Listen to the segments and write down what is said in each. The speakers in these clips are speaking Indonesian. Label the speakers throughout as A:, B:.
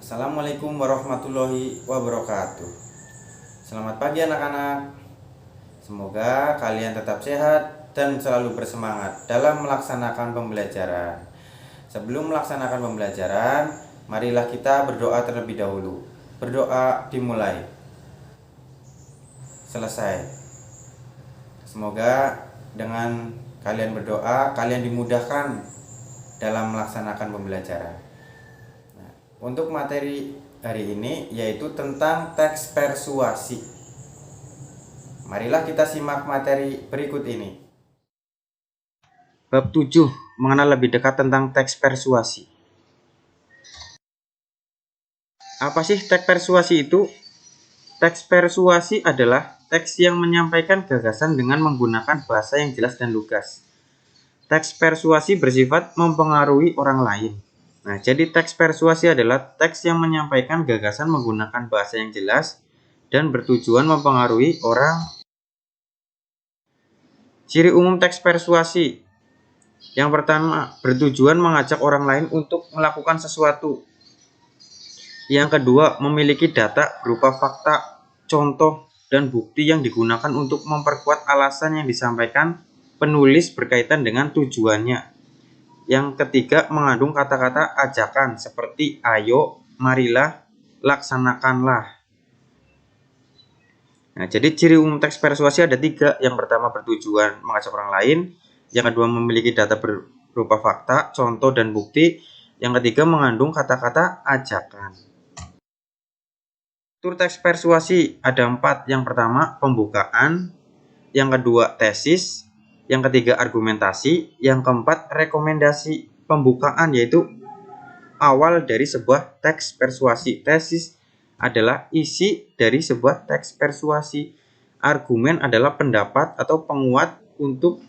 A: Assalamualaikum warahmatullahi wabarakatuh. Selamat pagi anak-anak. Semoga kalian tetap sehat dan selalu bersemangat dalam melaksanakan pembelajaran. Sebelum melaksanakan pembelajaran, marilah kita berdoa terlebih dahulu. Berdoa dimulai. Selesai. Semoga dengan kalian berdoa, kalian dimudahkan dalam melaksanakan pembelajaran. Untuk materi hari ini yaitu tentang teks persuasi. Marilah kita simak materi berikut ini. Bab 7, mengenal lebih dekat tentang teks persuasi. Apa sih teks persuasi itu? Teks persuasi adalah teks yang menyampaikan gagasan dengan menggunakan bahasa yang jelas dan lugas. Teks persuasi bersifat mempengaruhi orang lain. Nah, jadi teks persuasi adalah teks yang menyampaikan gagasan menggunakan bahasa yang jelas dan bertujuan mempengaruhi orang. Ciri umum teks persuasi. Yang pertama, bertujuan mengajak orang lain untuk melakukan sesuatu. Yang kedua, memiliki data berupa fakta, contoh, dan bukti yang digunakan untuk memperkuat alasan yang disampaikan penulis berkaitan dengan tujuannya. Yang ketiga, mengandung kata-kata ajakan seperti ayo, marilah, laksanakanlah. Nah, jadi ciri umum teks persuasi ada 3. Yang pertama, bertujuan mengajak orang lain. Yang kedua, memiliki data berupa fakta, contoh, dan bukti. Yang ketiga, mengandung kata-kata ajakan. Struktur teks persuasi ada 4. Yang pertama, pembukaan. Yang kedua, tesis. Yang ketiga, argumentasi. Yang keempat, rekomendasi. Pembukaan yaitu awal dari sebuah teks persuasi. Tesis adalah isi dari sebuah teks persuasi. Argumen adalah pendapat atau penguat untuk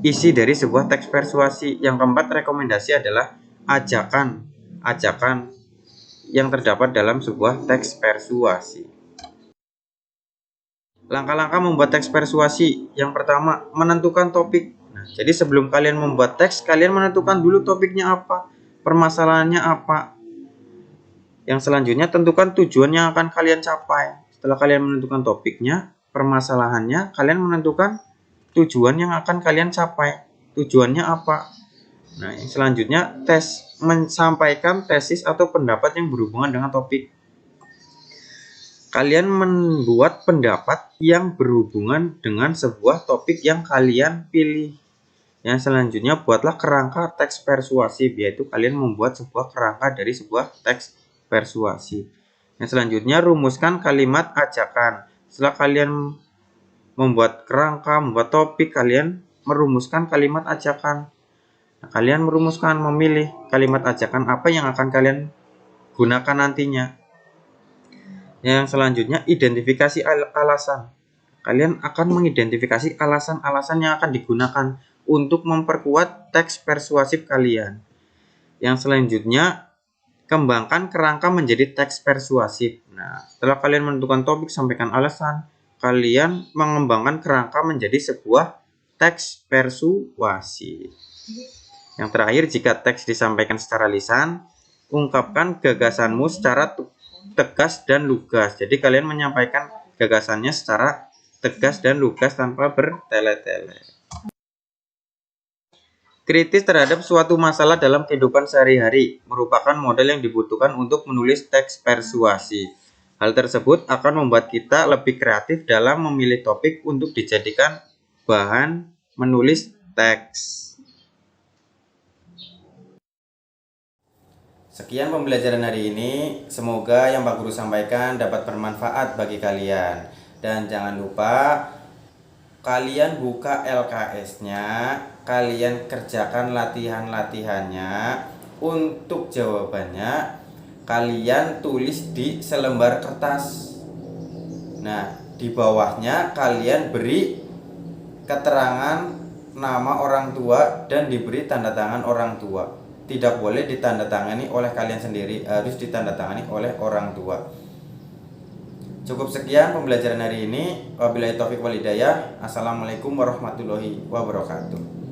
A: isi dari sebuah teks persuasi. Yang keempat, rekomendasi adalah ajakan yang terdapat dalam sebuah teks persuasi. Langkah-langkah membuat teks persuasi. Yang pertama, menentukan topik. Nah, jadi sebelum kalian membuat teks, kalian menentukan dulu topiknya apa, permasalahannya apa. Yang selanjutnya, tentukan tujuan yang akan kalian capai. Setelah kalian menentukan topiknya, permasalahannya, kalian menentukan tujuan yang akan kalian capai. Tujuannya apa? Nah, yang selanjutnya, menyampaikan tesis atau pendapat yang berhubungan dengan topik. Kalian membuat pendapat yang berhubungan dengan sebuah topik yang kalian pilih. Yang selanjutnya, buatlah kerangka teks persuasi, yaitu kalian membuat sebuah kerangka dari sebuah teks persuasi. Yang selanjutnya, rumuskan kalimat ajakan. Setelah kalian membuat kerangka, membuat topik, kalian merumuskan kalimat ajakan. Nah, kalian memilih kalimat ajakan apa yang akan kalian gunakan nantinya. Yang selanjutnya, identifikasi alasan. Kalian akan mengidentifikasi alasan-alasan yang akan digunakan untuk memperkuat teks persuasif kalian. Yang selanjutnya, kembangkan kerangka menjadi teks persuasif. Nah, setelah kalian menentukan topik, sampaikan alasan, kalian mengembangkan kerangka menjadi sebuah teks persuasi. Yang terakhir, jika teks disampaikan secara lisan, ungkapkan gagasanmu secara tegas dan lugas. Jadi kalian menyampaikan gagasannya secara tegas dan lugas tanpa bertele-tele. Kritis terhadap suatu masalah dalam kehidupan sehari-hari merupakan model yang dibutuhkan untuk menulis teks persuasi. Hal tersebut akan membuat kita lebih kreatif dalam memilih topik untuk dijadikan bahan menulis teks. Sekian pembelajaran hari ini. Semoga yang Pak Guru sampaikan dapat bermanfaat bagi kalian. Dan jangan lupa kalian buka LKS-nya, kalian kerjakan latihan-latihannya. Untuk jawabannya kalian tulis di selembar kertas. Nah, di bawahnya kalian beri keterangan nama orang tua dan diberi tanda tangan orang tua. Tidak boleh ditandatangani oleh kalian sendiri, harus ditandatangani oleh orang tua. Cukup sekian pembelajaran hari ini. Wabillahi taufiq wal hidayah. Assalamualaikum warahmatullahi wabarakatuh.